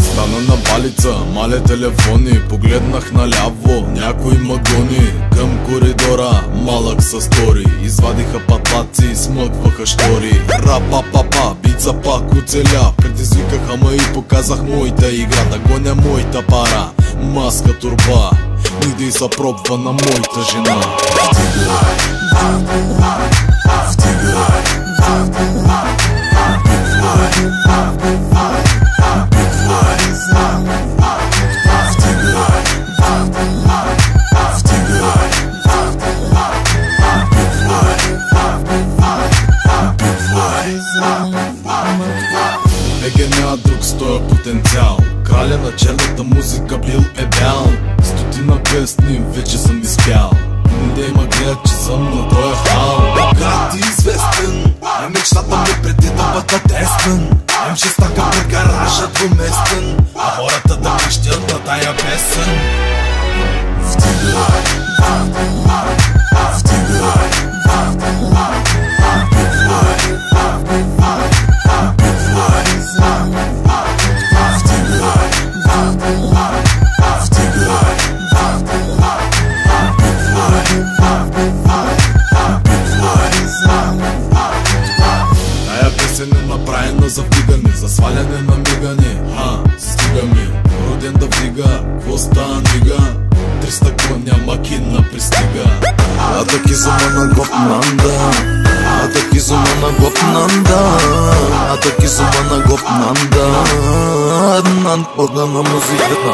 Стана на балица, маля телефони, погледнах наляво, някой магони. Към коридора, малък са стори, извадиха патлаци, смъкваха штори. Ра-па-па-па, бица пак оцеля, предизвикаха ме и показах моята игра, да гоня моята пара, маска, турба, иди са пробва на моята жена. Еге няма друг с този потенциал, краля на черната музика бил е бял. Стотина песни вече съм изпял, не има гледат, че съм на този хал. Град ти известен, а мечтата ми преди да бъда тествен. М6 пред гаража двуместен, а хората да крещят на тая песен. Вдигай, вдигай, направена за вдигане, за сваляне на мигане. Стига ми, роден да вдига, кво става нига? 300 коня макина пристига. Атаки зума на гопнанда, атаки зума на гопнанда, атаки зума на гопнанда. Нан порна на музиката.